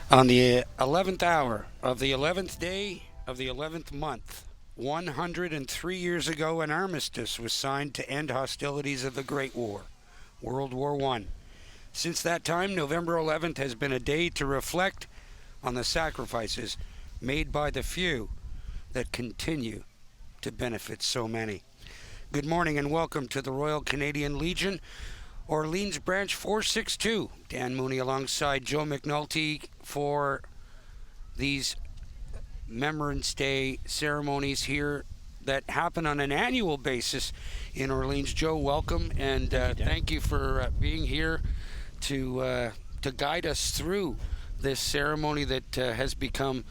On the 11th hour of the 11th day of the 11th month, 103 years ago, an armistice was signed to end hostilities of the Great War, World War I. Since that time, November 11th has been a day to reflect on the sacrifices made by the few that continue to benefit so many. Good morning and welcome to the Royal Canadian Legion, Orleans Branch 462. Dan Mooney alongside Joe McNulty for these Remembrance Day ceremonies here that happen on an annual basis in Orleans. Joe, welcome, and thank you for being here to guide us through this ceremony that has become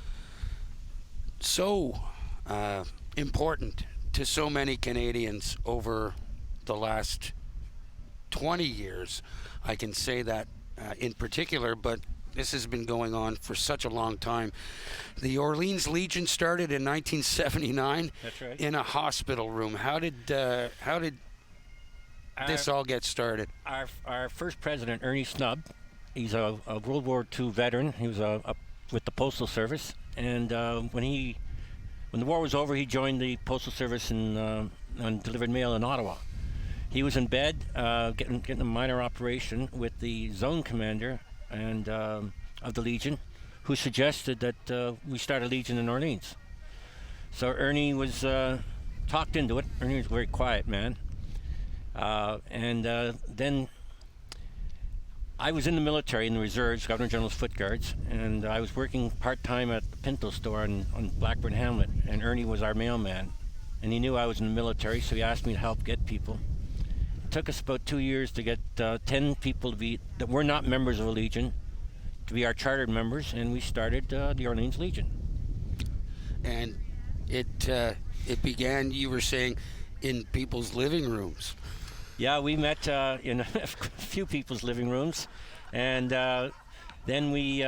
so important to so many Canadians over the last 20 years. I can say that in particular, but this has been going on for such a long time. The Orleans Legion started in 1979. That's right. In a hospital room. How did this all get started? Our first president, Ernie Snubb, he's a World War II veteran. He was with the Postal Service, and when the war was over, he joined the Postal Service and delivered mail in Ottawa. He was in bed, getting a minor operation with the zone commander and of the Legion, who suggested that we start a Legion in Orleans. So Ernie was talked into it. Ernie was a very quiet man. Then I was in the military, in the reserves, Governor General's Foot Guards, and I was working part-time at the Pinto store on Blackburn Hamlet, and Ernie was our mailman. And he knew I was in the military, so he asked me to help get people. It took us about 2 years to get 10 people that were not members of a Legion to be our chartered members, and we started the Orleans Legion. And it began, you were saying, in people's living rooms. Yeah, we met in a few people's living rooms, and then we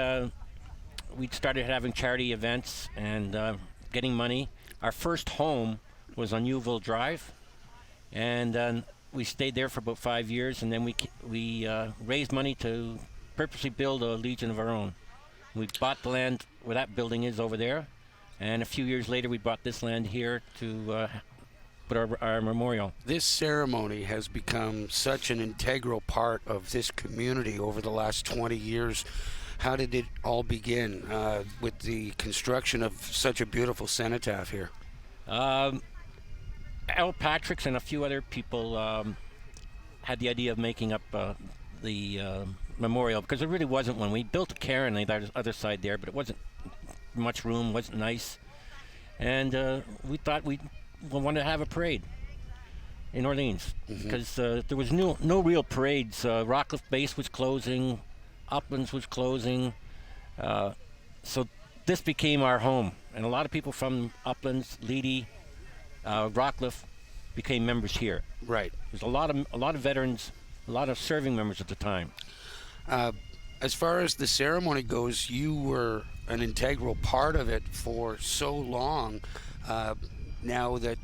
started having charity events and getting money. Our first home was on Newville Drive, and we stayed there for about 5 years, and then we raised money to purposely build a Legion of our own. We bought the land where that building is over there, and a few years later we bought this land here to put our memorial. This ceremony has become such an integral part of this community over the last 20 years. How did it all begin with the construction of such a beautiful cenotaph here? Al Patrick's and a few other people had the idea of making up the memorial, because there really wasn't one. We built a cairn on the other side there, but it wasn't much room, wasn't nice. And we thought we wanted to have a parade in Orleans, because there was no real parades. Rockcliffe Base was closing, Uplands was closing, so this became our home. And a lot of people from Uplands, Leedy, Rockcliffe became members here. Right. There's a lot of veterans, a lot of serving members at the time. As far as the ceremony goes, you were an integral part of it for so long. Now that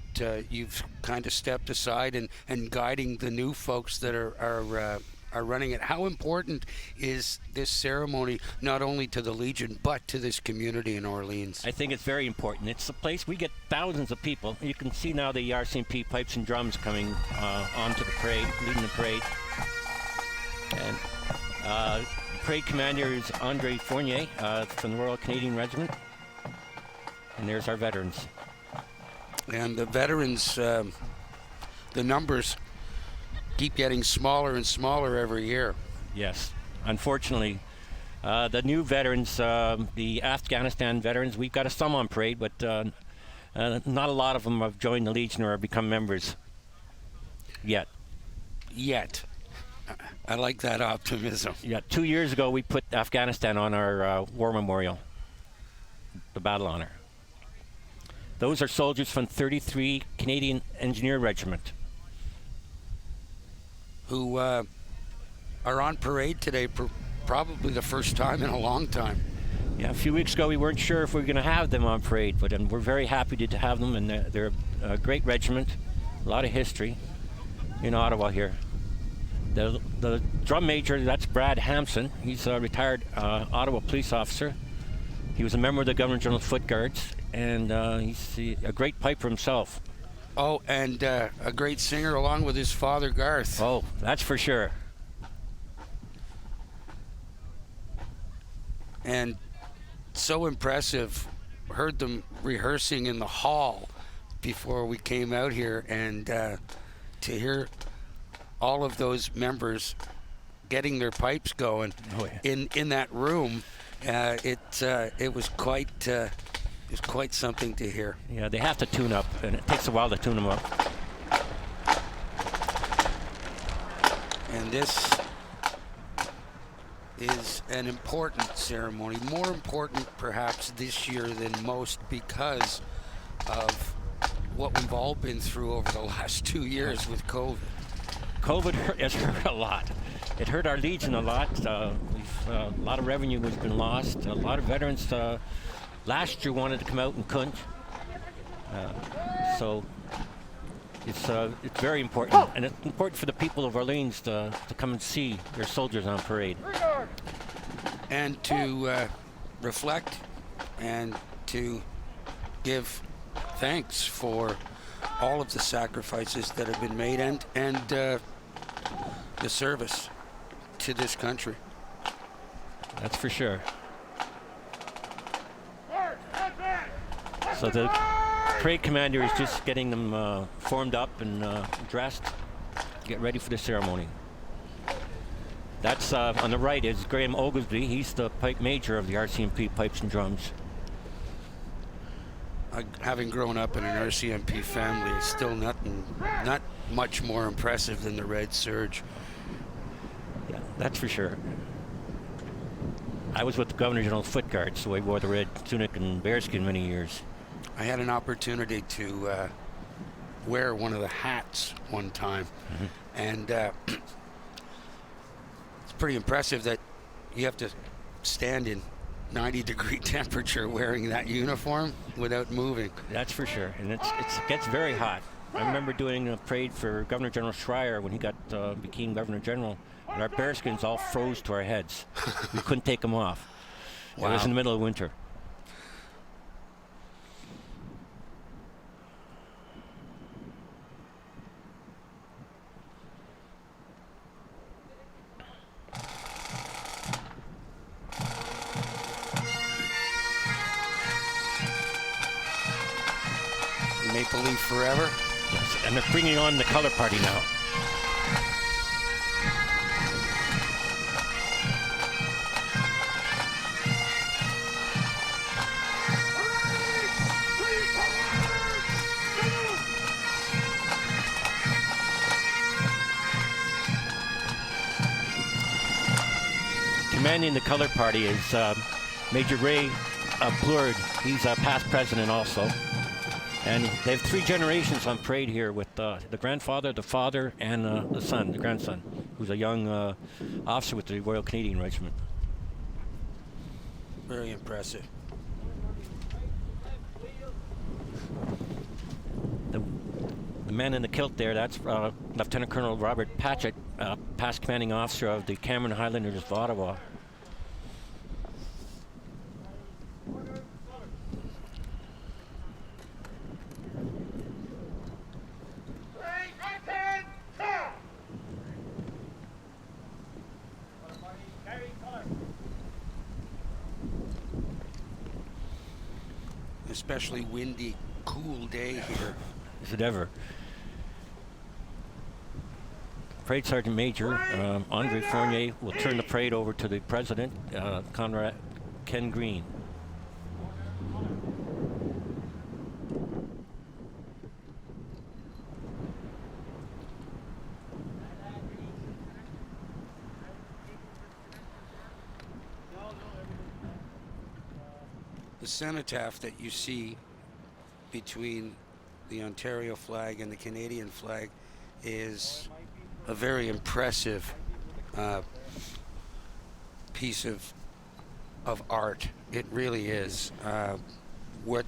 you've kind of stepped aside and guiding the new folks that are running it, how important is this ceremony not only to the Legion but to this community in Orleans? I think it's very important. It's a place we get thousands of people. You can see now the RCMP pipes and drums coming onto the parade, leading the parade. And the parade commander is Andre Fournier from the Royal Canadian Regiment. And there's our veterans. And the veterans, the numbers keep getting smaller and smaller every year. Yes. Unfortunately, the new veterans, the Afghanistan veterans, we've got some on parade, but not a lot of them have joined the Legion or have become members yet. Yet. I like that optimism. Yeah. 2 years ago, we put Afghanistan on our war memorial, the Battle Honor. Those are soldiers from 33 Canadian Engineer Regiment. Who are on parade today for probably the first time in a long time. Yeah, a few weeks ago we weren't sure if we were going to have them on parade, but we're very happy to have them, and they're a great regiment, a lot of history in Ottawa here. The drum major, that's Brad Hampson. He's a retired Ottawa police officer. He was a member of the Governor General's Foot Guards, and he's a great piper himself. Oh, and a great singer along with his father, Garth. Oh, that's for sure. And so impressive. Heard them rehearsing in the hall before we came out here, and to hear all of those members getting their pipes going in that room, it was quite something to hear. Yeah, they have to tune up, and it takes a while to tune them up. And this is an important ceremony, more important perhaps this year than most because of what we've all been through over the last 2 years with COVID. COVID has hurt a lot. It hurt our Legion a lot. A lot of revenue has been lost. A lot of veterans last year wanted to come out and couldn't. So it's very important, and it's important for the people of Orleans to come and see their soldiers on parade. And to reflect and to give thanks for all of the sacrifices that have been made and the service to this country. That's for sure. So the parade commander is just getting them formed up and dressed to get ready for the ceremony. That's on the right is Graham Oglesby. He's the pipe major of the RCMP Pipes and Drums. Having grown up in an RCMP family, it's still not much more impressive than the Red Surge. Yeah, that's for sure. I was with the Governor General's Foot Guards, so I wore the red tunic and bearskin many years. I had an opportunity to wear one of the hats one time, and it's pretty impressive that you have to stand in 90-degree temperature wearing that uniform without moving. That's for sure, and it gets very hot. I remember doing a parade for Governor General Schreier when he became Governor General, and our bearskins all froze to our heads. We couldn't take them off. Wow. It was in the middle of winter. Maple Leaf forever. Yes, and they're bringing on the color party now. Commanding the color party is Major Ray Plurd. He's a past president also. And they have 3 generations on parade here with the grandfather, the father, and the son, the grandson, who's a young officer with the Royal Canadian Regiment. Very impressive. The man in the kilt there, that's Lieutenant Colonel Robert Patchett, past commanding officer of the Cameron Highlanders of Ottawa. Especially windy, cool day here. Is it ever? Parade Sergeant Major Andre Fournier will turn the parade over to the President, Ken Green. The cenotaph that you see between the Ontario flag and the Canadian flag is a very impressive piece of art. It really is. What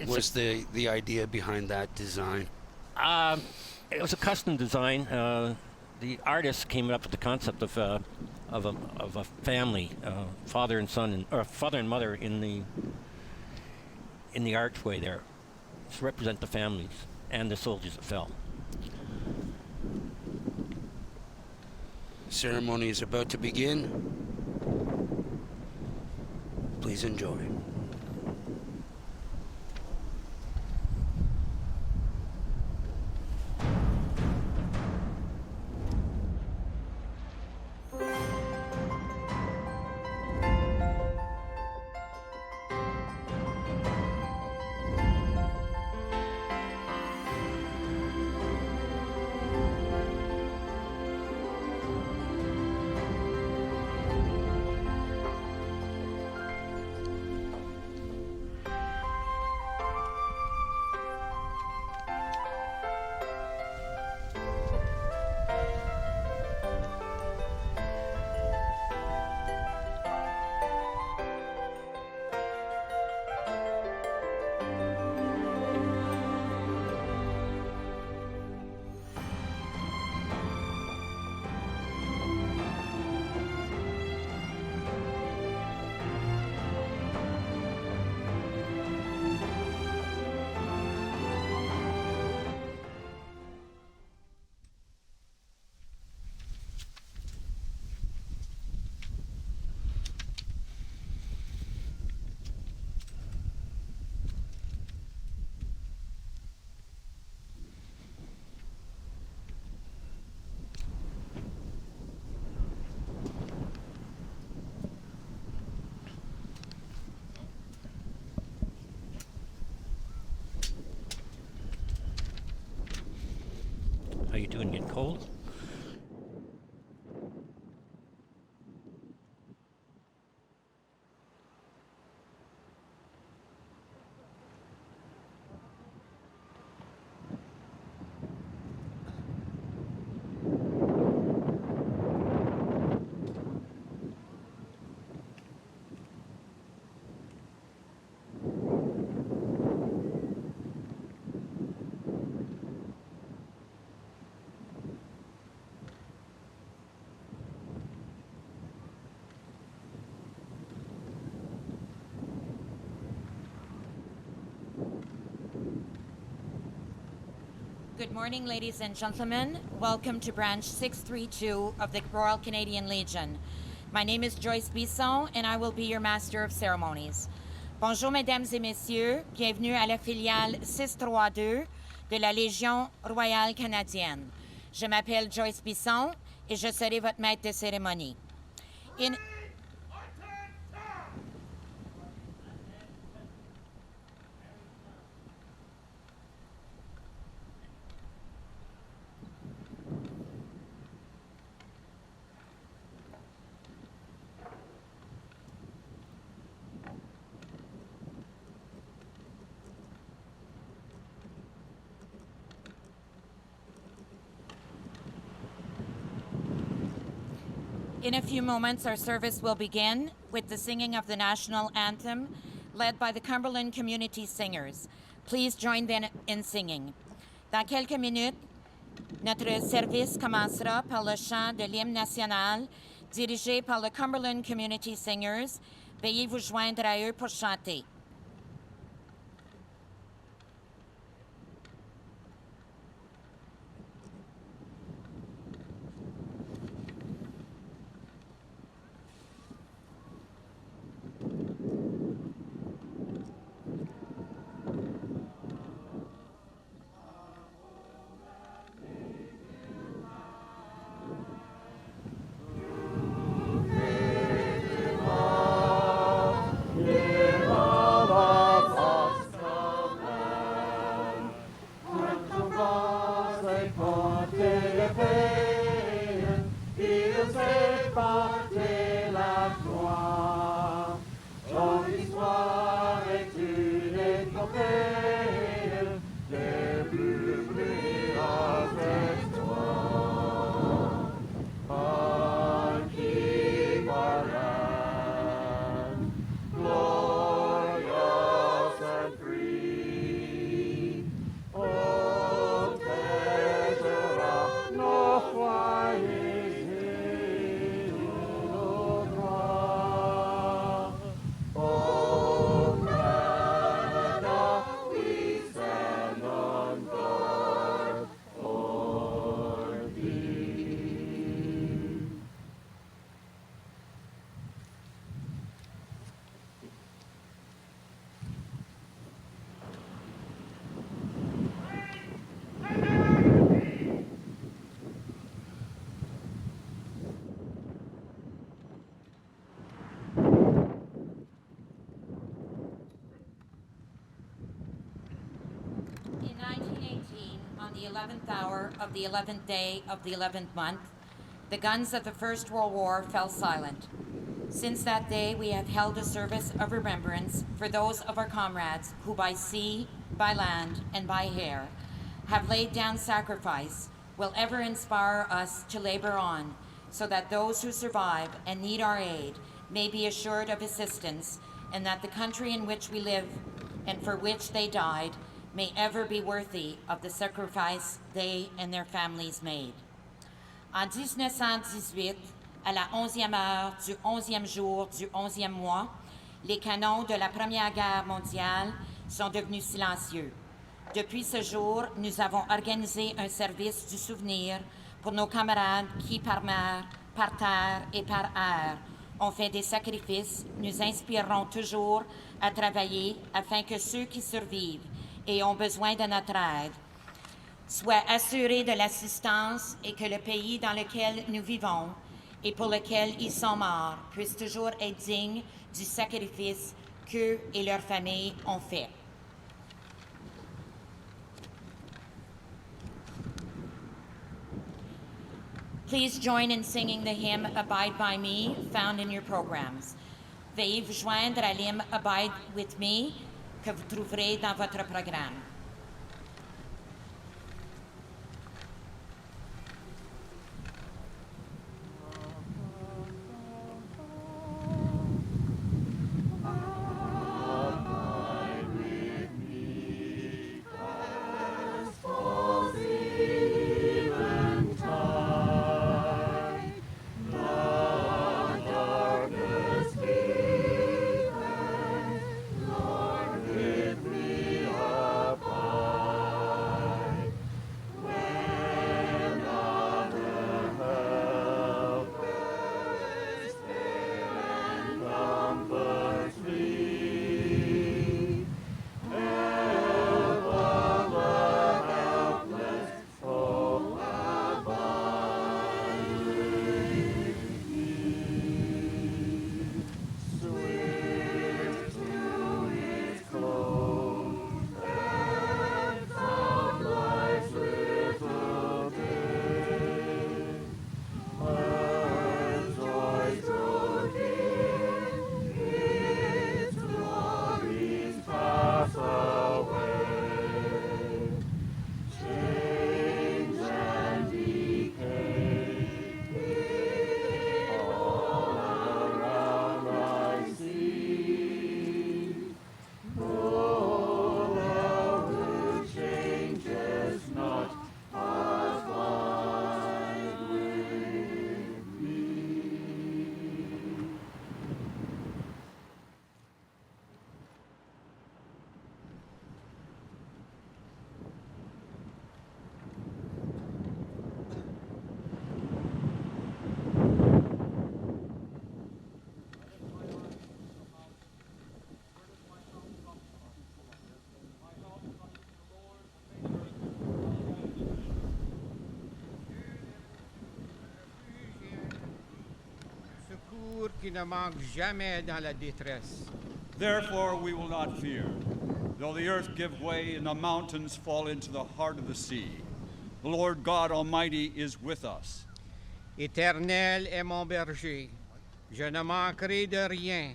was the idea behind that design? It was a custom design. the artist came up with the concept of a family, father and son, or father and mother in the archway there, to represent the families and the soldiers that fell. Ceremony is about to begin. Please enjoy. How you doing? Getting cold? Good morning, ladies and gentlemen. Welcome to Branch 632 of the Royal Canadian Legion. My name is Joyce Bisson, and I will be your Master of Ceremonies. Bonjour, mesdames et messieurs. Bienvenue à la filiale 632 de la Légion royale canadienne. Je m'appelle Joyce Bisson et je serai votre maître de cérémonie. In a few moments, our service will begin with the singing of the national anthem led by the Cumberland Community Singers. Please join them in singing. Dans quelques minutes, notre service commencera par le chant de l'hymne national dirigé par le Cumberland Community Singers. Veuillez vous joindre à eux pour chanter. Give 11th hour of the 11th day of the 11th month, the guns of the First World War fell silent. Since that day, we have held a service of remembrance for those of our comrades who by sea, by land, and by air have laid down sacrifice, will ever inspire us to labor on, so that those who survive and need our aid may be assured of assistance, and that the country in which we live and for which they died may ever be worthy of the sacrifice they and their families made. En 1918, à la 11e heure du 11e jour du 11e mois, les canons de la Première Guerre mondiale sont devenus silencieux. Depuis ce jour, nous avons organisé un service du souvenir pour nos camarades qui, par mer, par terre et par air, ont fait des sacrifices. Nous inspirerons toujours à travailler afin que ceux qui survivent et ont besoin de notre aide soient assurés de l'assistance et que le pays dans lequel nous vivons et pour lequel ils sont morts puisse toujours être digne du sacrifice qu'eux et leurs familles ont fait. Please join in singing the hymn Abide by Me, found in your programs. Veuillez vous joindre à l'hymne Abide with Me, que vous trouverez dans votre programme. Qui ne manque jamais dans la détresse. Therefore we will not fear, though the earth give way and the mountains fall into the heart of the sea. The Lord God Almighty is with us. Éternel est mon berger, je ne manquerai de rien.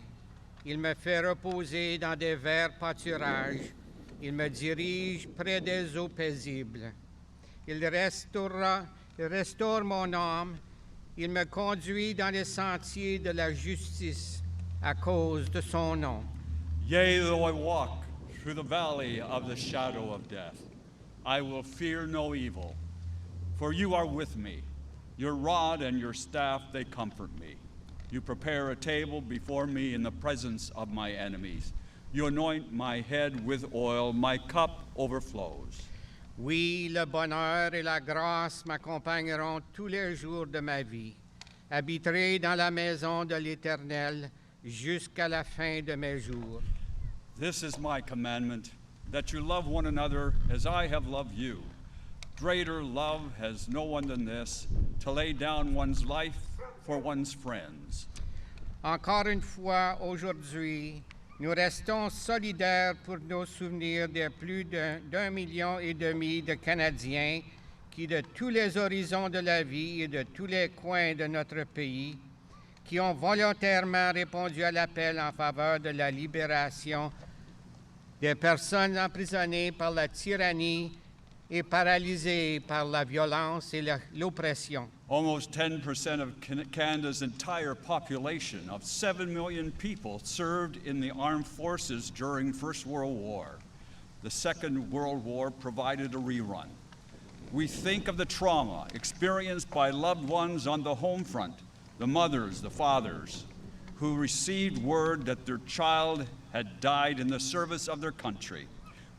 Il me fait reposer dans des verts pâturages. Il me dirige près des eaux paisibles. Il restaure mon âme. Il me conduit dans les sentiers de la justice à cause de son nom. Yea, though I walk through the valley of the shadow of death, I will fear no evil, for you are with me. Your rod and your staff, they comfort me. You prepare a table before me in the presence of my enemies. You anoint my head with oil, my cup overflows. Oui, le bonheur et la grâce m'accompagneront tous les jours de ma vie. Habiterai dans la maison de l'Éternel jusqu'à la fin de mes jours. This is my commandment, that you love one another as I have loved you. Greater love has no one than this, to lay down one's life for one's friends. Encore une fois, aujourd'hui, Nous restons solidaires pour nos souvenirs des plus d'1,5 million de Canadiens qui, de tous les horizons de la vie et de tous les coins de notre pays, qui ont volontairement répondu à l'appel en faveur de la libération des personnes emprisonnées par la tyrannie et paralysées par la violence et l'oppression. Almost 10% of Canada's entire population of 7 million people served in the armed forces during First World War. The Second World War provided a rerun. We think of the trauma experienced by loved ones on the home front, the mothers, the fathers, who received word that their child had died in the service of their country.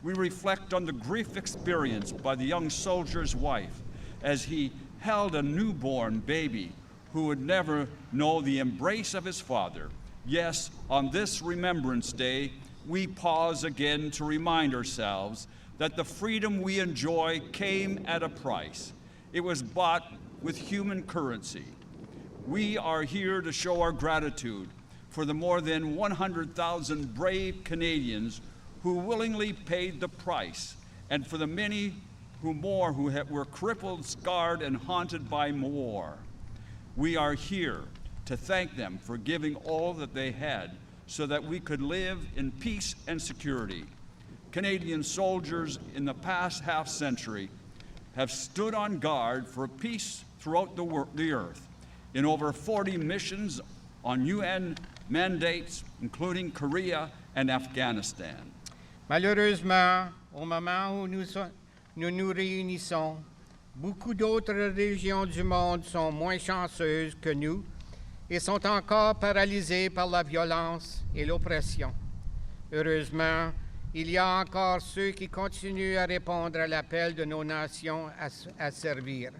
We reflect on the grief experienced by the young soldier's wife as he held a newborn baby who would never know the embrace of his father. Yes, on this Remembrance Day, we pause again to remind ourselves that the freedom we enjoy came at a price. It was bought with human currency. We are here to show our gratitude for the more than 100,000 brave Canadians who willingly paid the price, and for the many who were crippled, scarred, and haunted by war. We are here to thank them for giving all that they had so that we could live in peace and security. Canadian soldiers in the past half century have stood on guard for peace throughout the earth in over 40 missions on UN mandates, including Korea and Afghanistan. Malheureusement, au moment où nous nous réunissons, beaucoup d'autres régions du monde sont moins chanceuses que nous et sont encore paralysées par la violence et l'oppression. Heureusement, il y a encore ceux qui continuent à répondre à l'appel de nos nations à servir.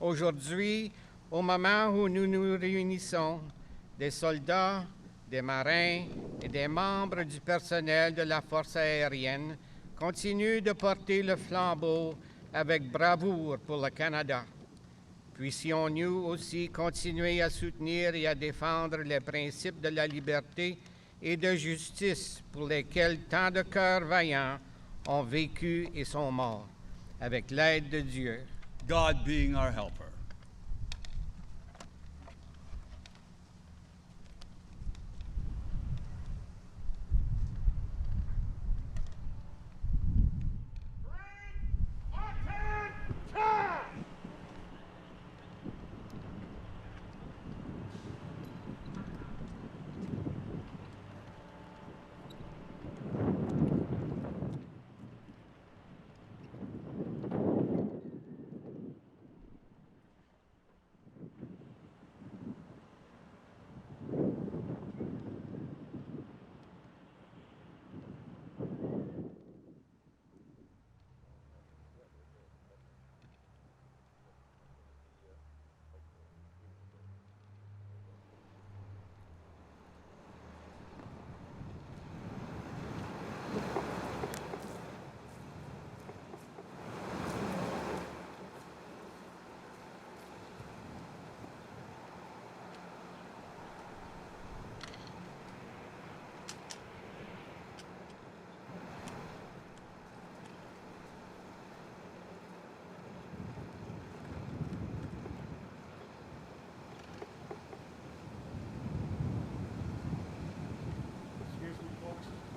Aujourd'hui, au moment où nous nous réunissons, des soldats, des marins et des membres du personnel de la force aérienne continuent de porter le flambeau avec bravoure pour le Canada. Puissions-nous aussi continuer à soutenir et à défendre les principes de la liberté et de justice pour lesquels tant de cœurs vaillants ont vécu et sont morts, avec l'aide de Dieu. God being our helper.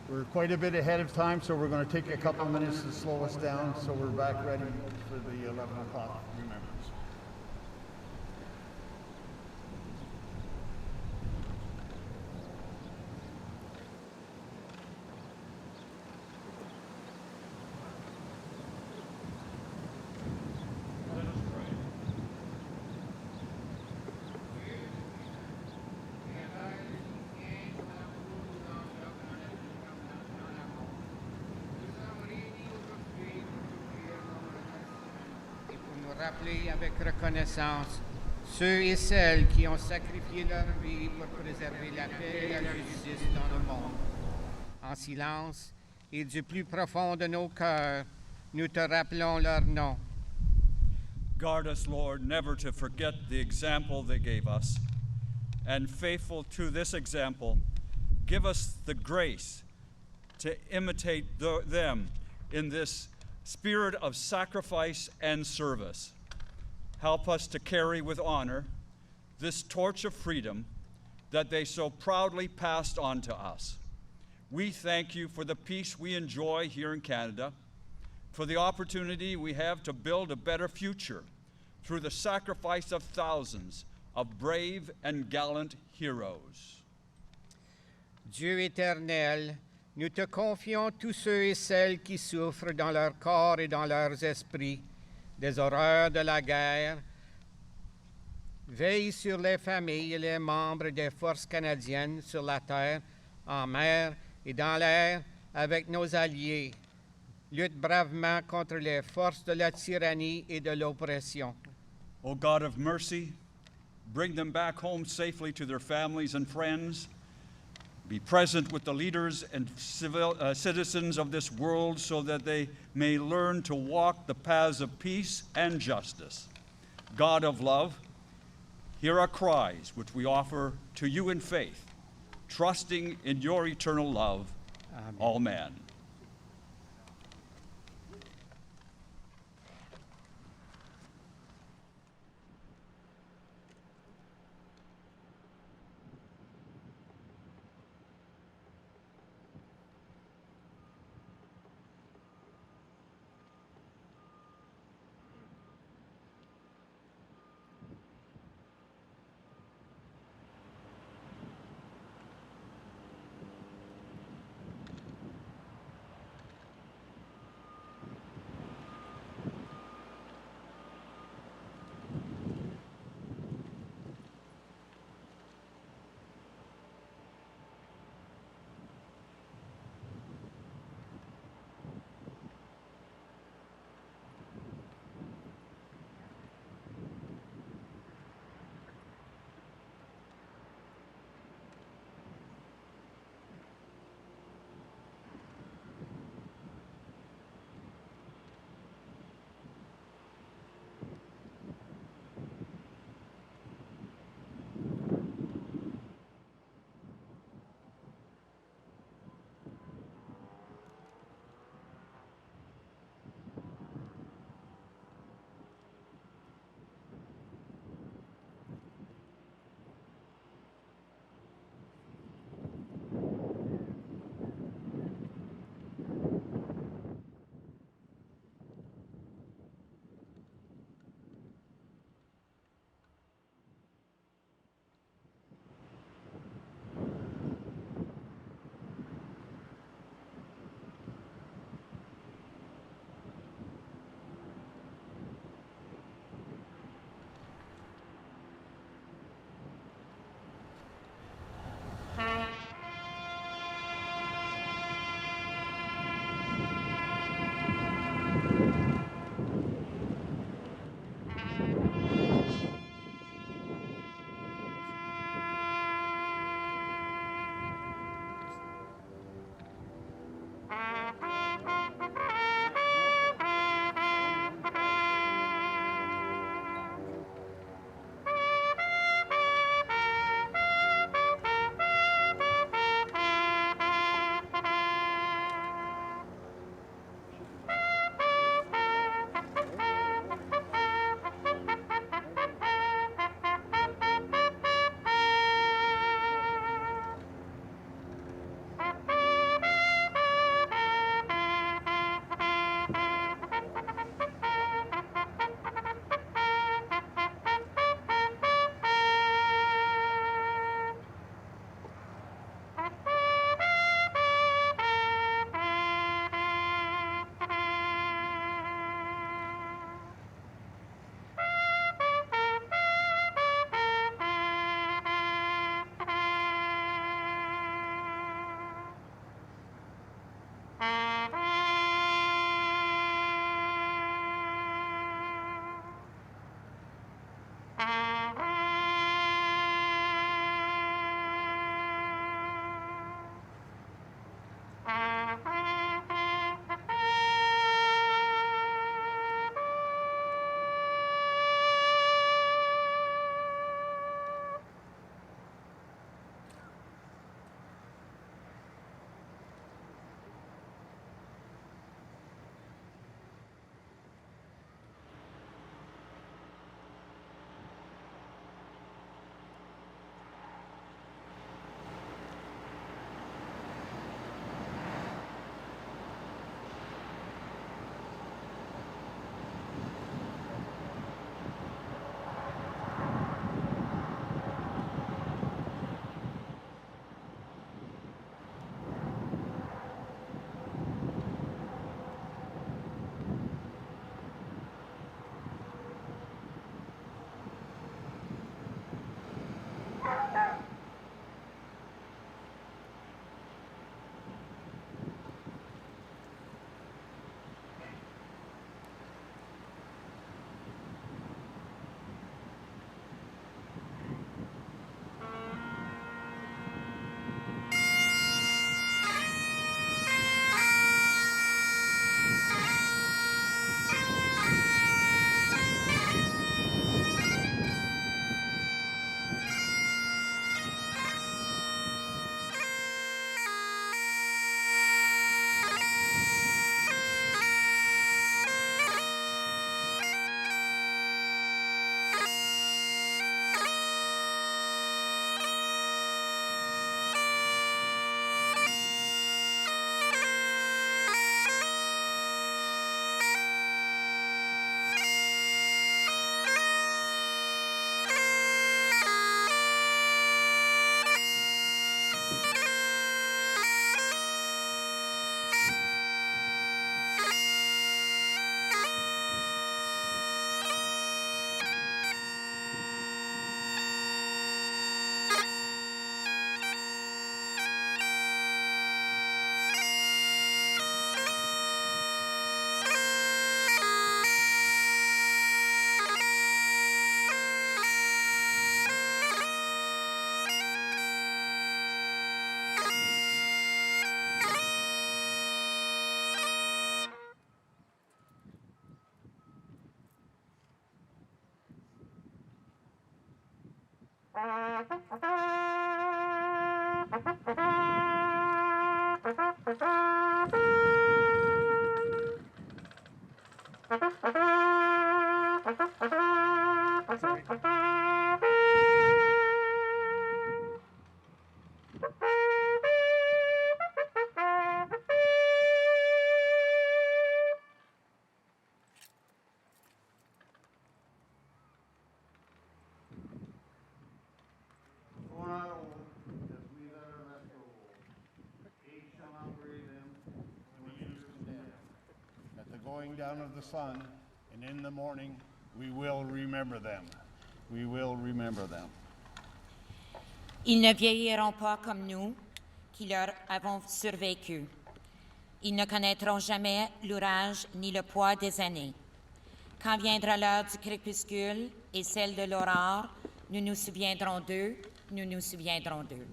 We're quite a bit ahead of time, so we're going to take a couple minutes to slow us down so we're back ready for the 11 o'clock remembrance. Rappeler avec reconnaissance ceux et celles qui ont sacrifié leur vie pour préserver la paix et la justice dans le monde. En silence et du plus profond de nos cœurs, nous te rappelons leur nom. Guard us, Lord, never to forget the example they gave us, and faithful to this example, Give us the grace to imitate them in this spirit of sacrifice and service. Help us to carry with honor this torch of freedom that they so proudly passed on to us. We thank you for the peace we enjoy here in Canada, for the opportunity we have to build a better future through the sacrifice of thousands of brave and gallant heroes. Dieu éternel, nous te confions tous ceux et celles qui souffrent dans leur corps et dans leurs esprits des horreurs de la guerre. Veille sur les familles et les membres des forces canadiennes sur la terre, en mer et dans l'air avec nos alliés. Lutte bravement contre les forces de la tyrannie et de l'oppression. O God of mercy, bring them back home safely to their families and friends. Be present with the leaders and citizens of this world so that they may learn to walk the paths of peace and justice. God of love, hear our cries which we offer to you in faith, trusting in your eternal love. Amen. At the going down of the sun, and in the morning, we will remember them. We will remember them. Ils ne vieilliront pas comme nous, qui leur avons survécu. Ils ne connaîtront jamais l'orage ni le poids des années. Quand viendra l'heure du crépuscule et celle de l'aurore, nous nous souviendrons d'eux, nous nous souviendrons d'eux.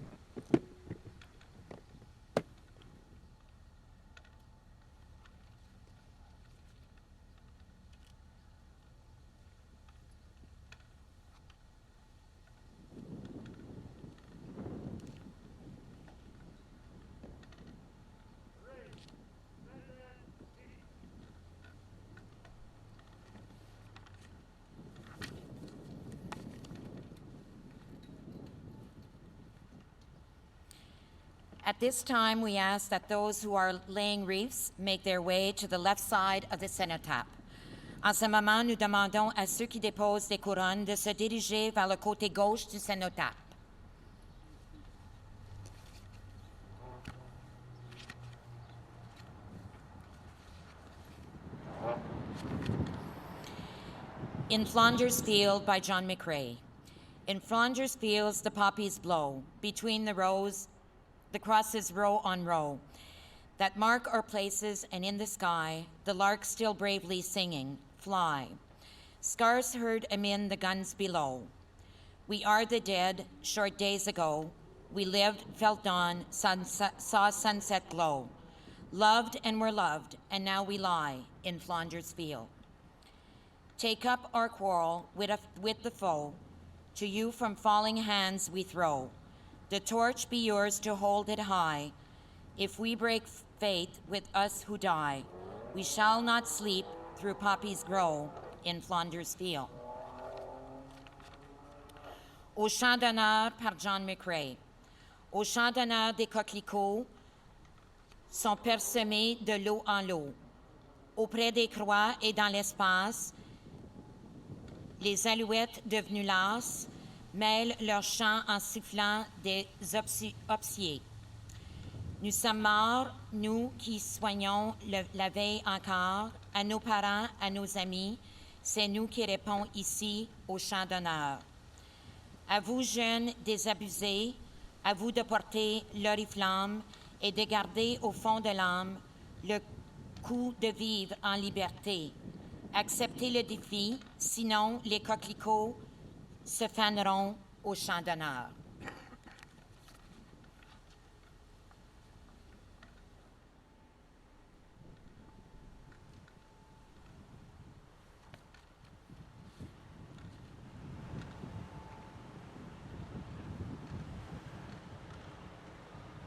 At this time, we ask that those who are laying wreaths make their way to the left side of the cenotaph. En ce moment, nous demandons à ceux qui déposent des couronnes de se diriger vers le côté gauche du cénotaphe. In Flanders Field by John McCrae. In Flanders fields the poppies blow, between the rows, the crosses row on row, that mark our places, and in the sky, the lark still bravely singing, fly. Scars heard amid the guns below. We are the dead, short days ago. We lived, felt dawn, saw sunset glow. Loved and were loved, and now we lie in Flanders field. Take up our quarrel with the foe. To you from falling hands we throw. The torch be yours to hold it high. If we break faith with us who die, we shall not sleep through poppies grow in Flanders field. Au champ d'honneur par John McCrae. Au champ d'honneur des coquelicots sont parsemés de l'eau en l'eau. Auprès des croix et dans l'espace, les alouettes devenues lasses mêlent leurs chants en sifflant des obsiers. Nous sommes morts, nous qui soignons la veille encore, à nos parents, à nos amis, c'est nous qui répondons ici au chant d'honneur. À vous, jeunes désabusés, à vous de porter l'oriflamme et de garder au fond de l'âme le coup de vivre en liberté. Acceptez le défi, sinon les coquelicots se faneront au champ d'honneur.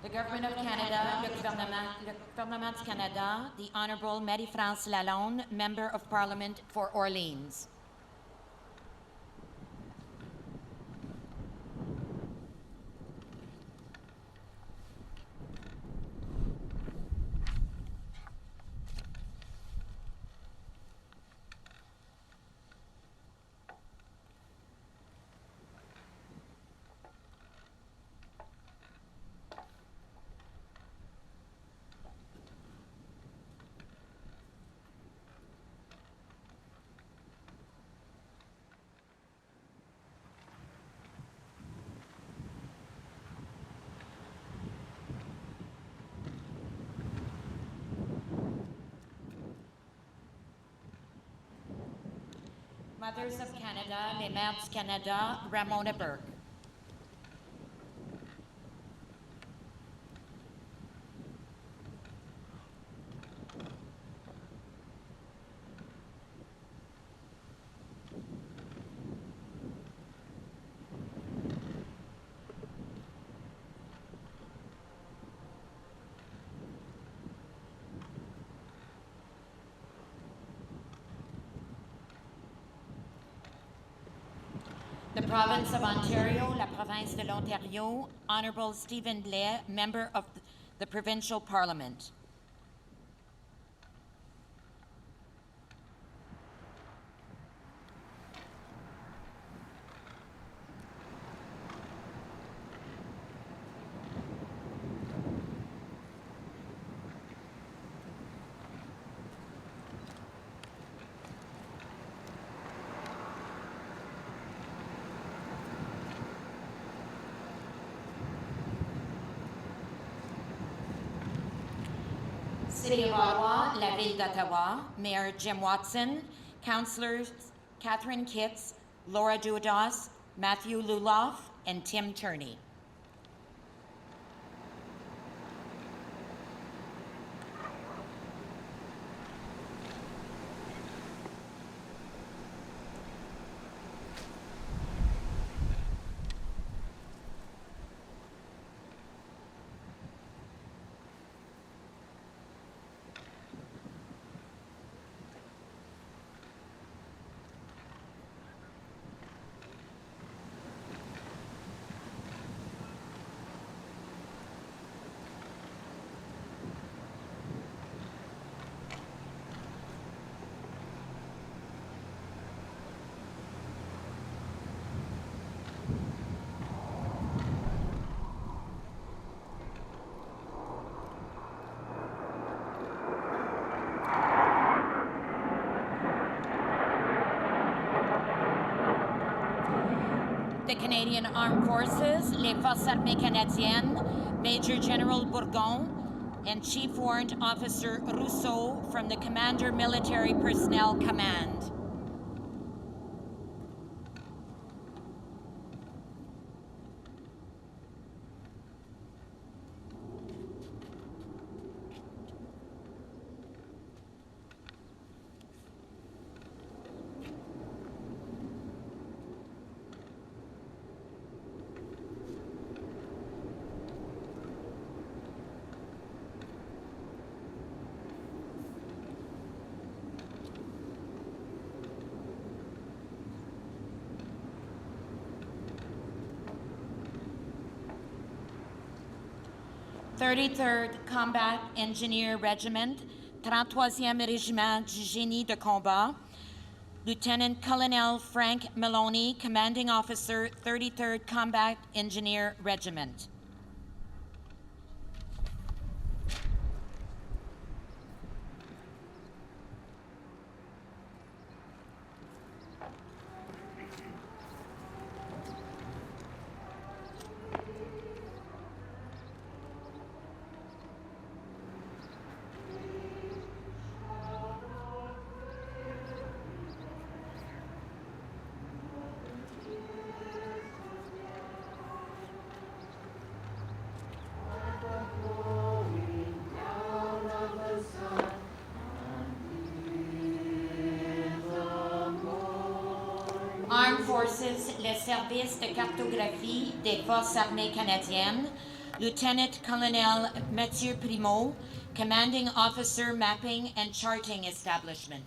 The Government of Canada, le gouvernement du Canada, the Honourable Marie-France Lalonde, Member of Parliament for Orleans. Mothers of Canada, les Mères du Canada, Ramona Burke. The Province of Ontario, la Province de l'Ontario, Honorable Stephen Blais, Member of the Provincial Parliament. City of Ottawa, la Ville d'Ottawa, Mayor Jim Watson, Councillors Catherine Kitts, Laura Dudas, Matthew Luloff, and Tim Turney. The Canadian Armed Forces, les Forces Armées Canadiennes, Major General Bourgon, and Chief Warrant Officer Rousseau from the Commander Military Personnel Command. (33rd Combat Engineer Regiment, 33e Régiment du Génie de Combat, Lieutenant Colonel Frank Maloney, Commanding Officer, 33rd Combat Engineer Regiment. Armed Forces, le service de cartographie des Forces armées canadiennes, Lieutenant Colonel Mathieu Primo, Commanding Officer, Mapping and Charting Establishment.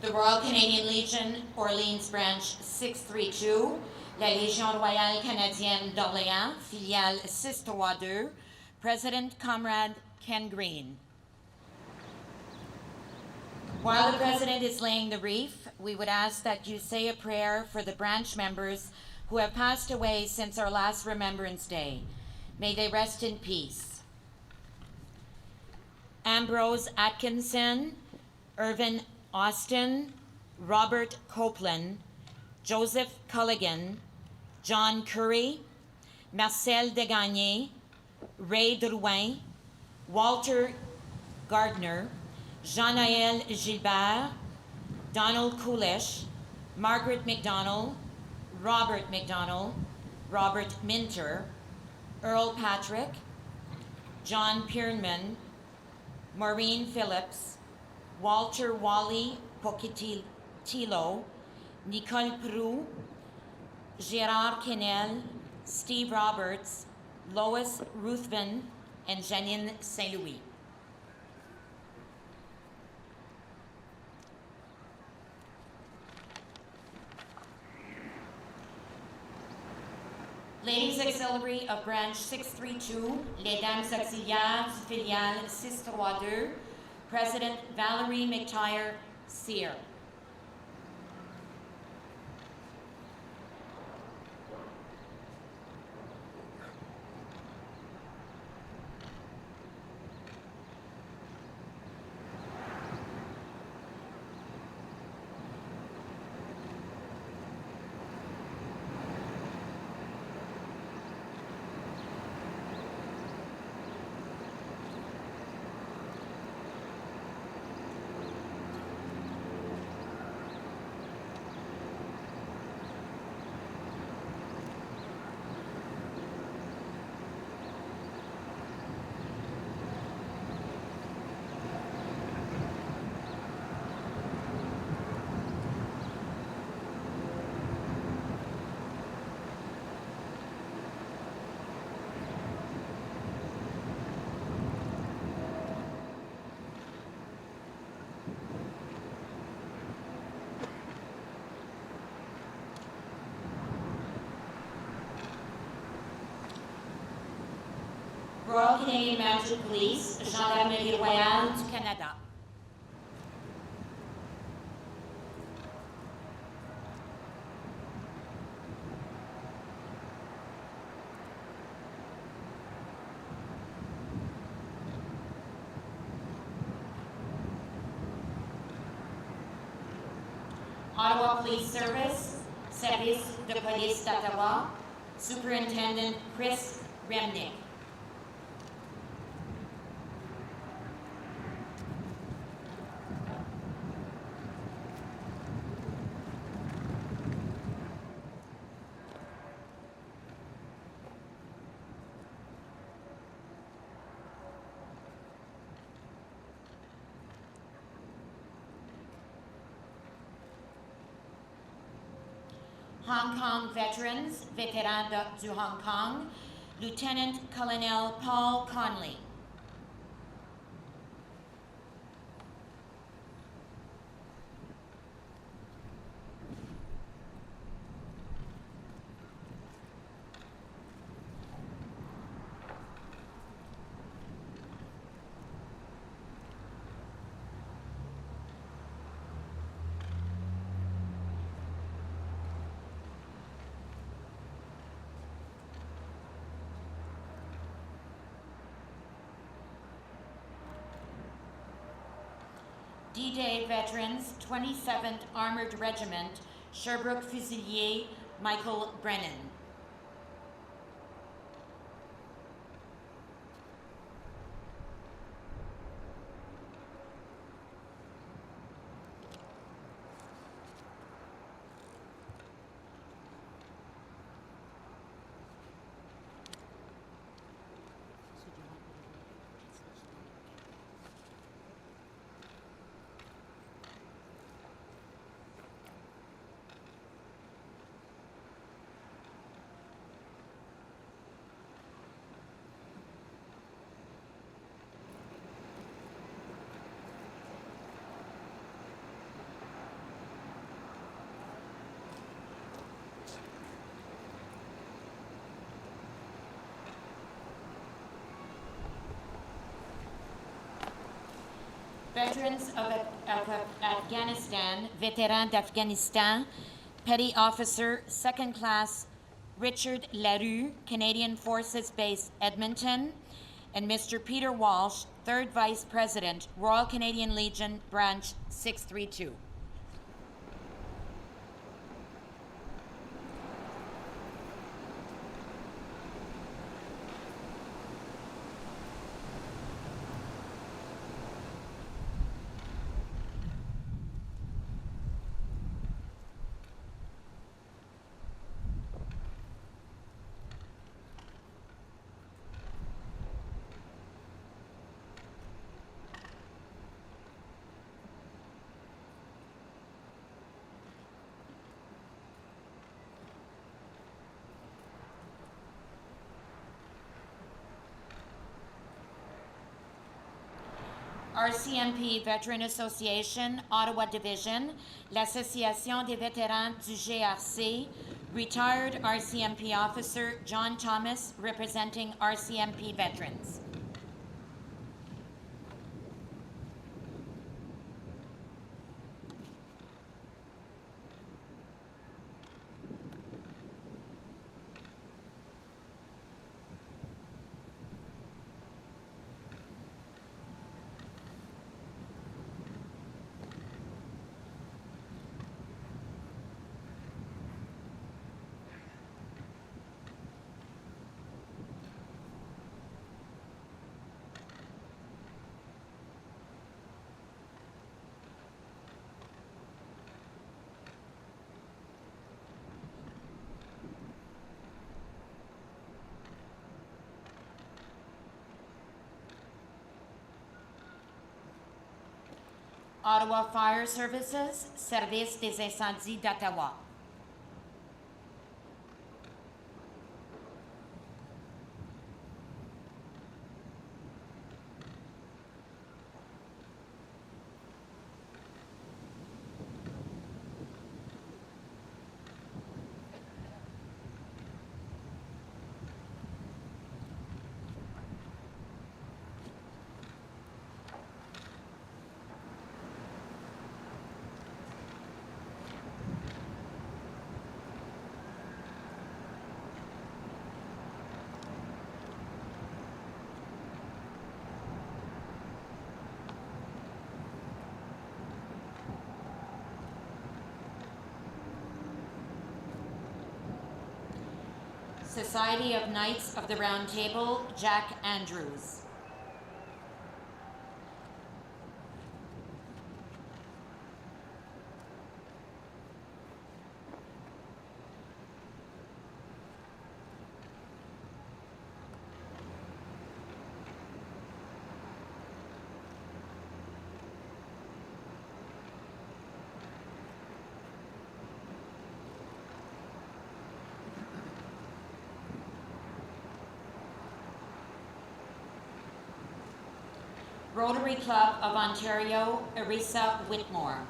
The Royal Canadian Legion, Orleans Branch 632, la Légion Royale Canadienne d'Orléans, filiale 632, President Comrade Ken Green. While the President is laying the wreath, we would ask that you say a prayer for the branch members who have passed away since our last Remembrance Day. May they rest in peace. Ambrose Atkinson, Irvin Austin, Robert Copeland, Joseph Culligan, John Curry, Marcel Degagné, Ray Drouin, Walter Gardner, Jean-Noël Gilbert, Donald Kulish, Margaret McDonald, Robert McDonald, Robert Minter, Earl Patrick, John Pierman, Maureen Phillips, Walter Wally Pochettino, Nicole Prou, Gérard Kennel, Steve Roberts, Lois Ruthven, and Janine Saint-Louis. Ladies Auxiliary of Branch 632, les Dames Auxiliaires du Filiale 632, President Valerie McTire, Seer. Royal Canadian Mounted Police, Gendarmerie Royale du Canada. Ottawa Police Service, Service de Police d'Ottawa, Superintendent Chris Remnick. Hong Kong veterans, vétéran du Hong Kong, Lieutenant Colonel Paul Conley. D-Day veterans, 27th Armored Regiment, Sherbrooke Fusilier, Michael Brennan. Veterans of Afghanistan, Vétéran d'Afghanistan, Petty Officer, 2nd Class Richard Larue, Canadian Forces Base, Edmonton, and Mr. Peter Walsh, 3rd Vice President, Royal Canadian Legion, Branch 632. RCMP Veteran Association, Ottawa Division, l'Association des vétérans du GRC, retired RCMP officer John Thomas, representing RCMP veterans. Ottawa Fire Services, Service des incendies d'Ottawa. Society of Knights of the Round Table, Jack Andrews. Rotary Club of Ontario, Arisa Whitmore.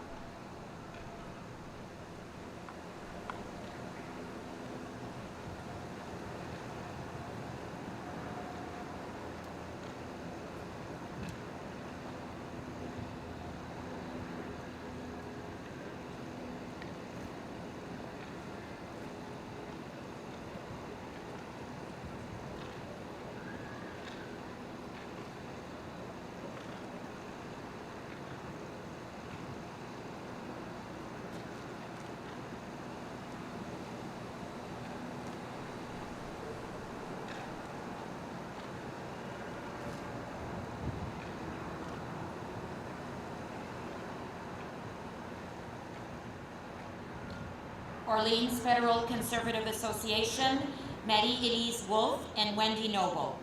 Orleans Federal Conservative Association, Marie Elise Wolfe and Wendy Noble.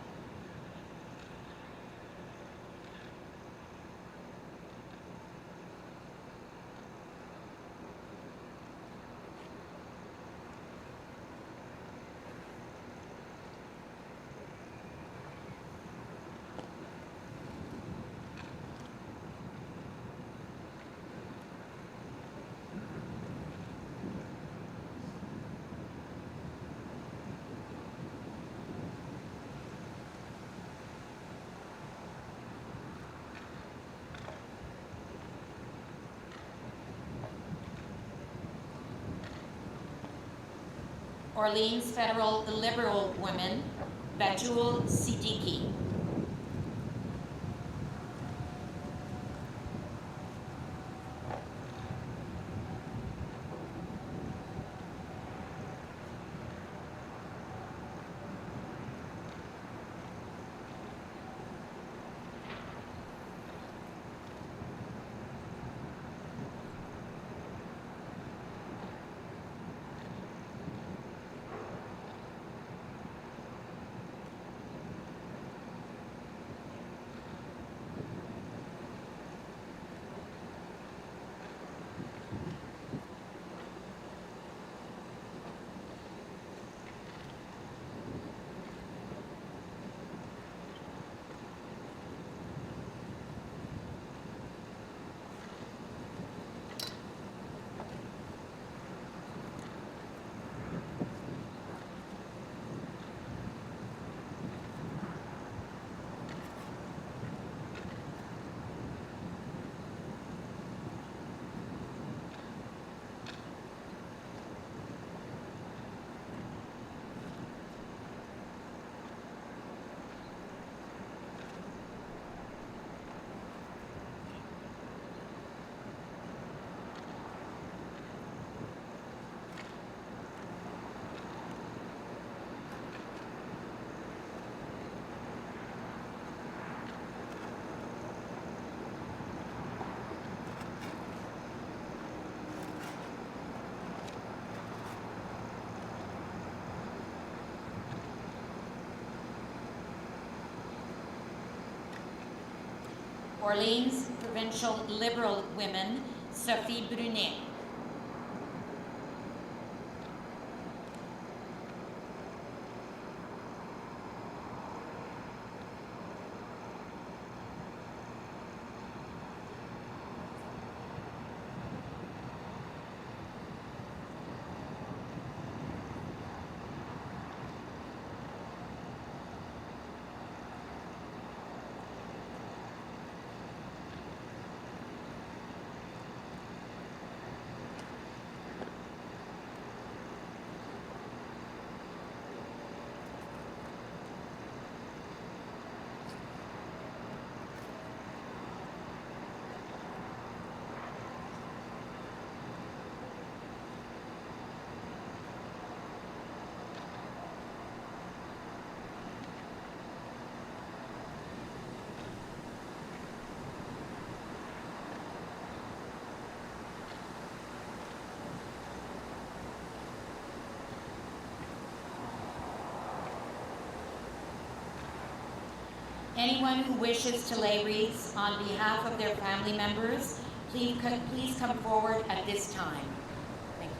Orleans Federal Liberal Women, Batul Siddiqui. Orleans Provincial Liberal women, Sophie Brunet. Anyone who wishes to lay wreaths on behalf of their family members, please come forward at this time. Thank you.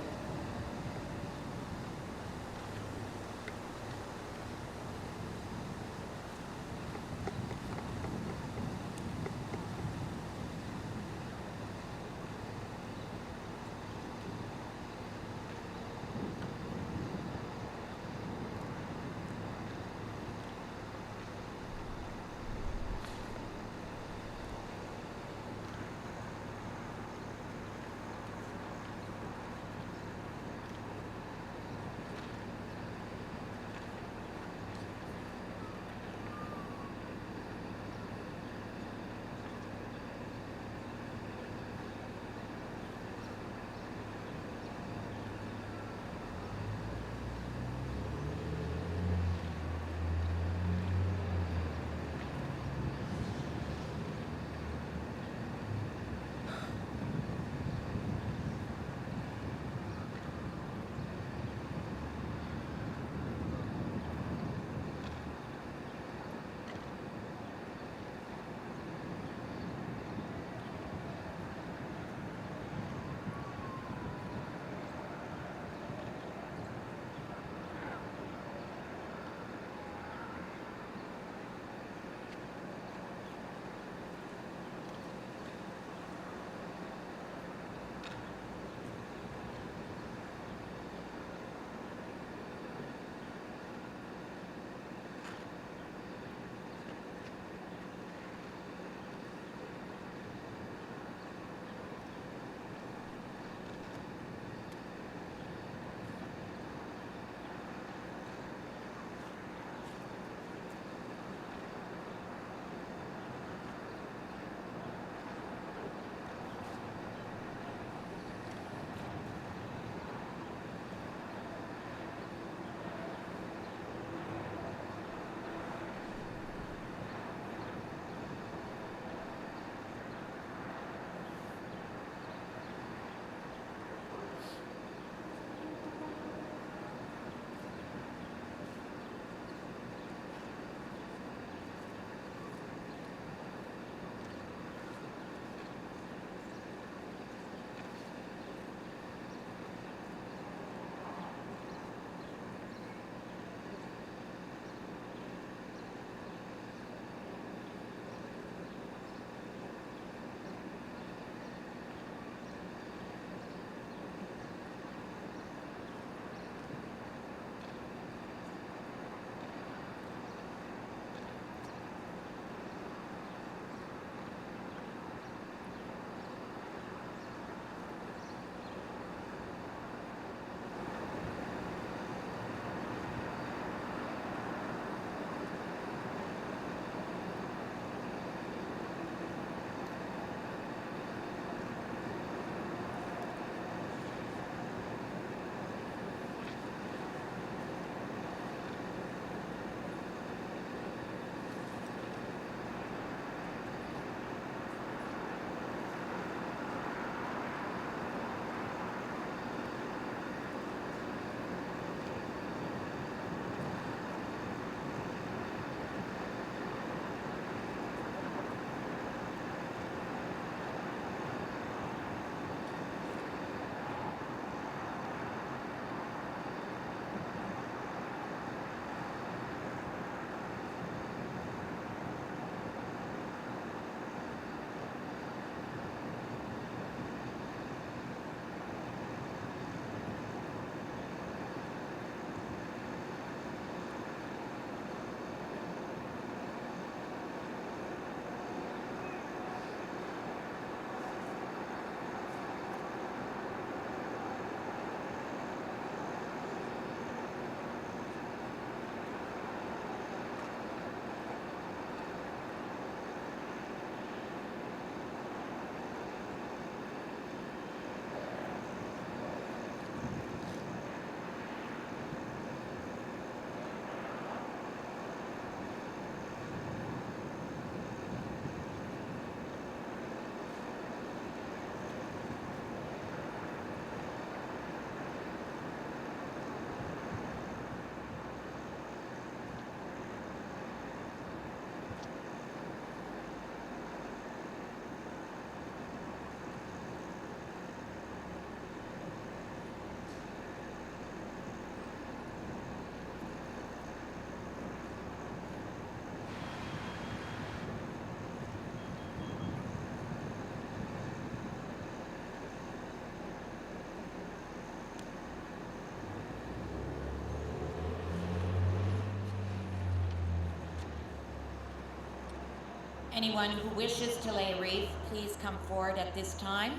Anyone who wishes to lay a wreath, please come forward at this time.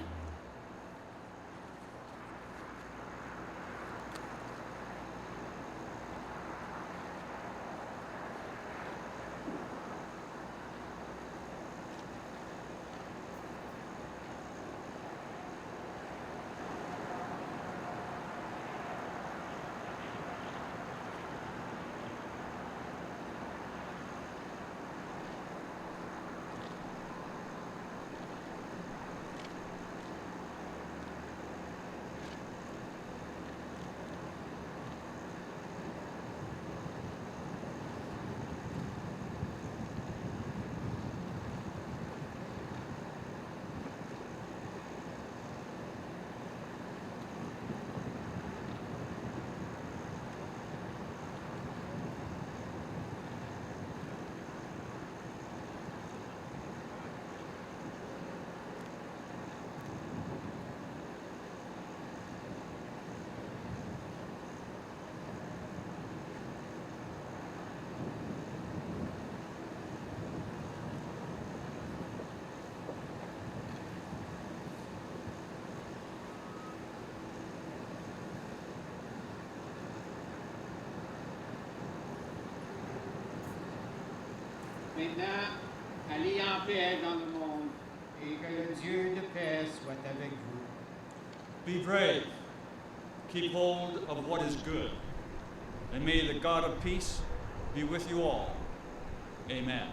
Maintenant, allez en paix dans le monde et que le Dieu de paix soit avec vous. Be brave. Keep hold of what is good. And may the God of peace be with you all. Amen.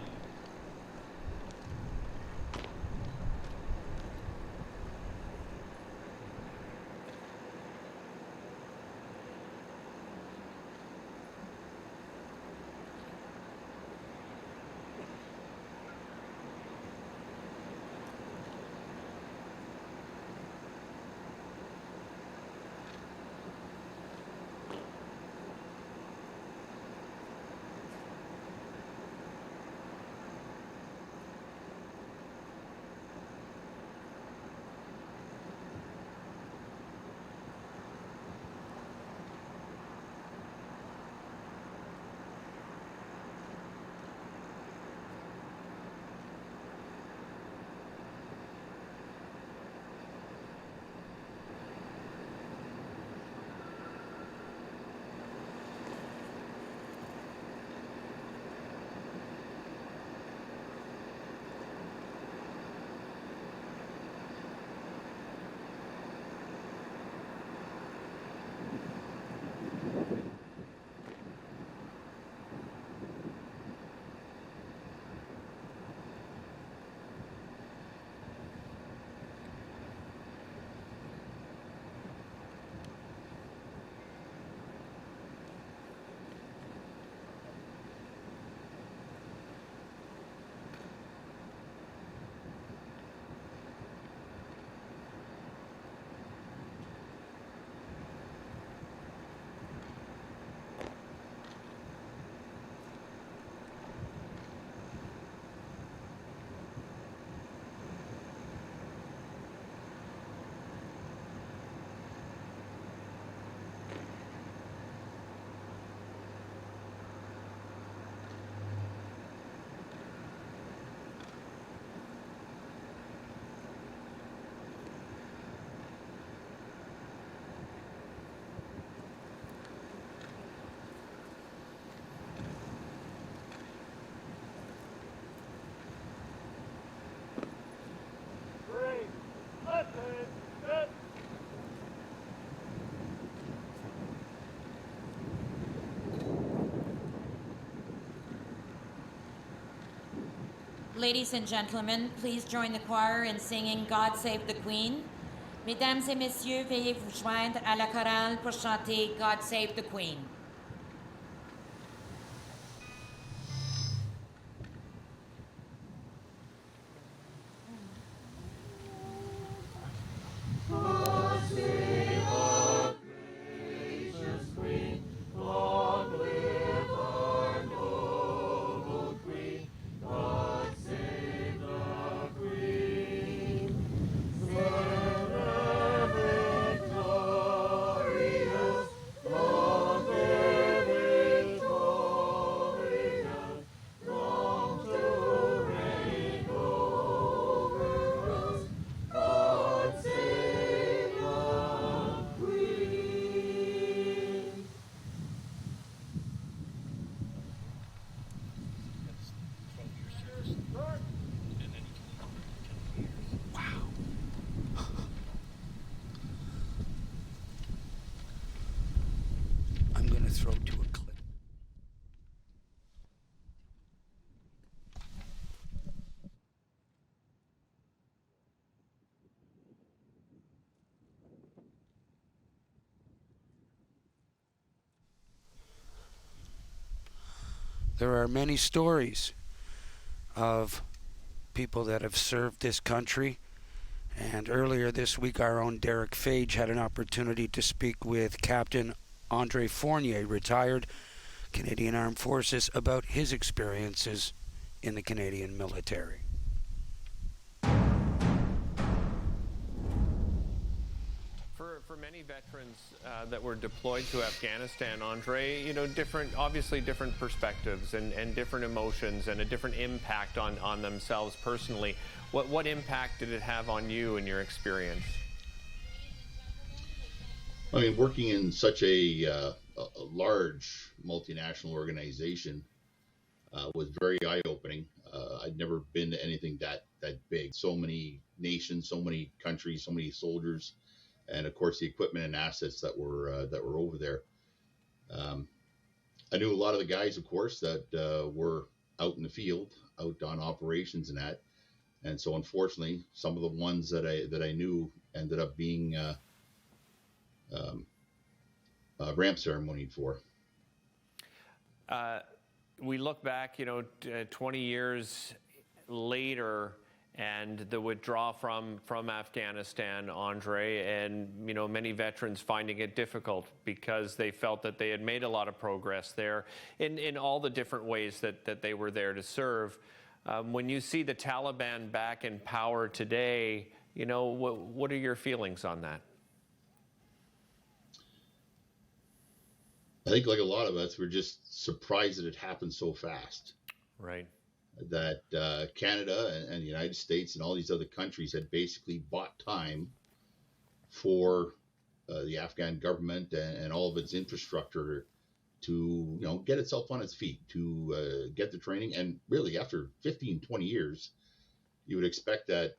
Ladies and gentlemen, please join the choir in singing God Save the Queen. Mesdames et messieurs, veuillez vous joindre à la chorale pour chanter God Save the Queen. Glorious, There are many stories of people that have served this country. And earlier this week, our own Derek Fage had an opportunity to speak with Captain Andre Fournier, retired Canadian Armed Forces, about his experiences in the Canadian military. For many veterans that were deployed to Afghanistan, Andre, obviously different perspectives and different emotions and a different impact on themselves personally. What impact did it have on you and your experience? I mean, working in such a large multinational organization was very eye-opening. I'd never been to anything that big. So many nations, so many countries, so many soldiers, and of course the equipment and assets that were over there. I knew a lot of the guys, of course, that were out in the field, out on operations and that. And so, unfortunately, some of the ones that I knew ended up being ramp ceremonied for. We look back, 20 years later, and the withdrawal from Afghanistan, Andre, and many veterans finding it difficult because they felt that they had made a lot of progress there in all the different ways that they were there to serve. When you see the Taliban back in power today, what are your feelings on that? I think, like a lot of us, we're just surprised that it happened so fast. Right. That Canada and the United States and all these other countries had basically bought time for the Afghan government and all of its infrastructure to get itself on its feet, to get the training. And really, after 15, 20 years, you would expect that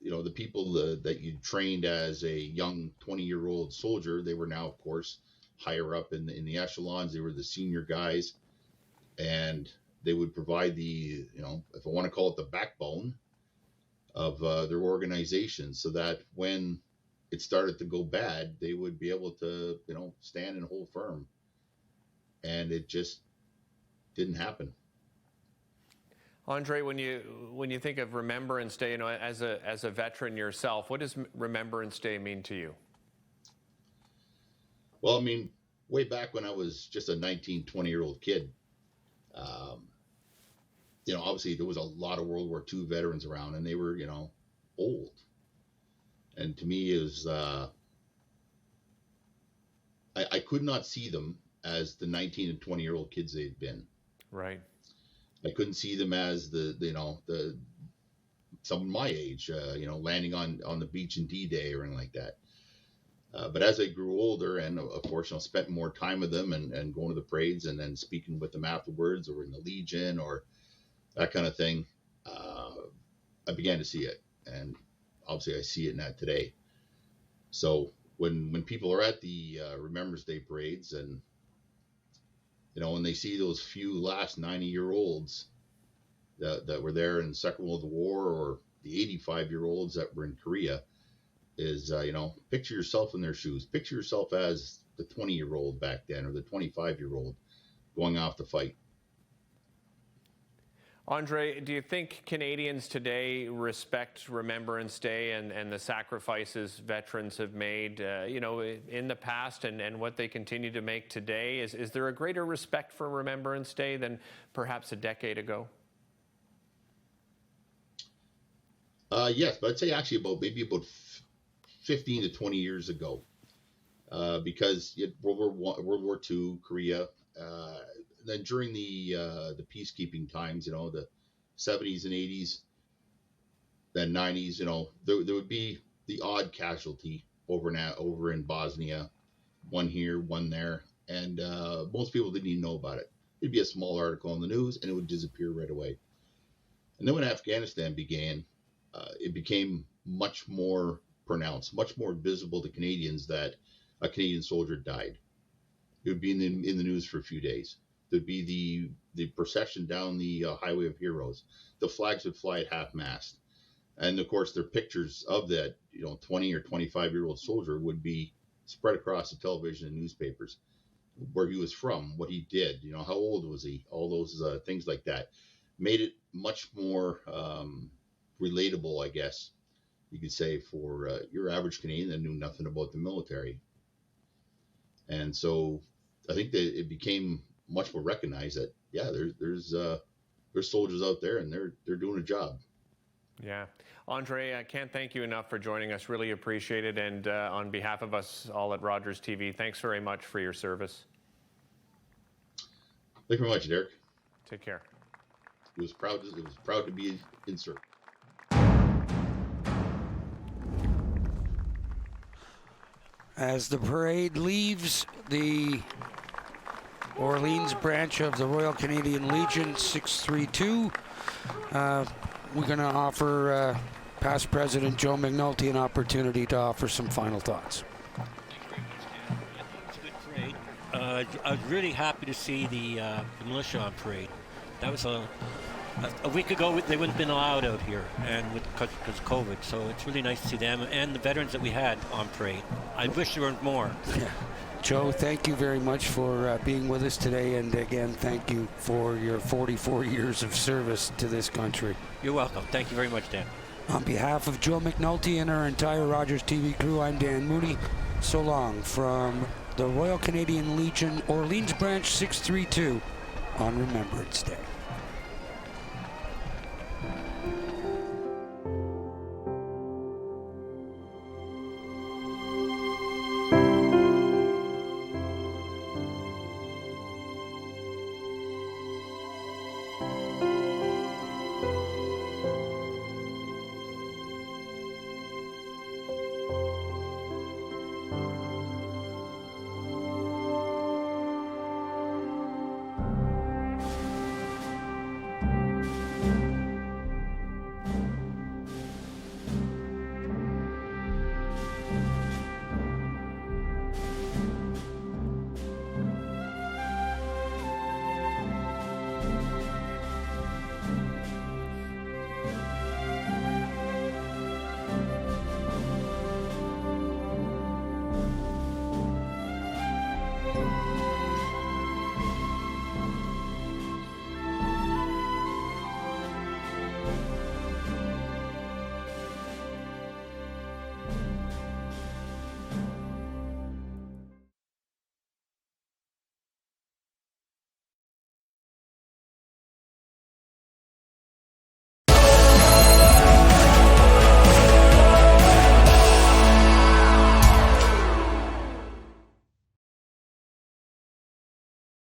the people that you trained as a young 20-year-old soldier, they were now, of course, higher up in the echelons. They were the senior guys, and they would provide the, if I want to call it, the backbone of their organization, so that when it started to go bad, they would be able to, stand and hold firm. And it just didn't happen. Andre, when you think of Remembrance Day, as a veteran yourself, what does Remembrance Day mean to you? Well, I mean, way back when I was just a 19, 20-year-old kid, obviously there was a lot of World War II veterans around, and they were, old. And to me, it was, I could not see them as the 19 and 20-year-old kids they'd been. Right. I couldn't see them as the some of my age, landing on the beach in D-Day or anything like that. But as I grew older, and of course, spent more time with them and going to the parades and then speaking with them afterwards, or in the Legion or that kind of thing, I began to see it. And obviously I see it in that today. So when people are at the Remembrance Day parades, and when they see those few last 90-year-olds that were there in the Second World War, or the 85-year-olds that were in Korea, is picture yourself in their shoes. Picture yourself as the 20-year-old back then, or the 25-year-old going off to fight. Andre, do you think Canadians today respect Remembrance Day and the sacrifices veterans have made, in the past, and what they continue to make today? Is there a greater respect for Remembrance Day than perhaps a decade ago? Yes, but I'd say actually about 15 to 20 years ago, because World War II, Korea. Then during the peacekeeping times, the 70s and 80s, then 90s, there would be the odd casualty over in Bosnia, one here, one there, and most people didn't even know about it. It'd be a small article in the news, and it would disappear right away. And then when Afghanistan began, it became much more pronounced, much more visible to Canadians that a Canadian soldier died. It would be in the news for a few days. There'd be the procession down the Highway of Heroes. The flags would fly at half-mast. And, of course, their pictures of that 20 or 25-year-old soldier would be spread across the television and newspapers. where he was from, what he did, how old was he, all those things like that, made it much more relatable, I guess you could say, for your average Canadian that knew nothing about the military. And so I think that it became much more recognized that, yeah, there's soldiers out there and they're doing a job. Yeah. Andre, I can't thank you enough for joining us. Really appreciate it. And on behalf of us all at Rogers TV, thanks very much for your service. Thank you very much, Derek. Take care. It was proud to be in service. As the parade leaves the Orleans branch of the Royal Canadian Legion 632, we're going to offer past President Joe McNulty an opportunity to offer some final thoughts. It's a good parade. I was really happy to see the militia on parade. That was a week ago, they wouldn't have been allowed out here, and because of COVID. So it's really nice to see them and the veterans that we had on parade. I wish there were more. Yeah. Joe, thank you very much for being with us today, and again, thank you for your 44 years of service to this country. You're welcome. Thank you very much, Dan. On behalf of Joe McNulty and our entire Rogers TV crew, I'm Dan Mooney. So long from the Royal Canadian Legion Orleans Branch 632 on Remembrance Day.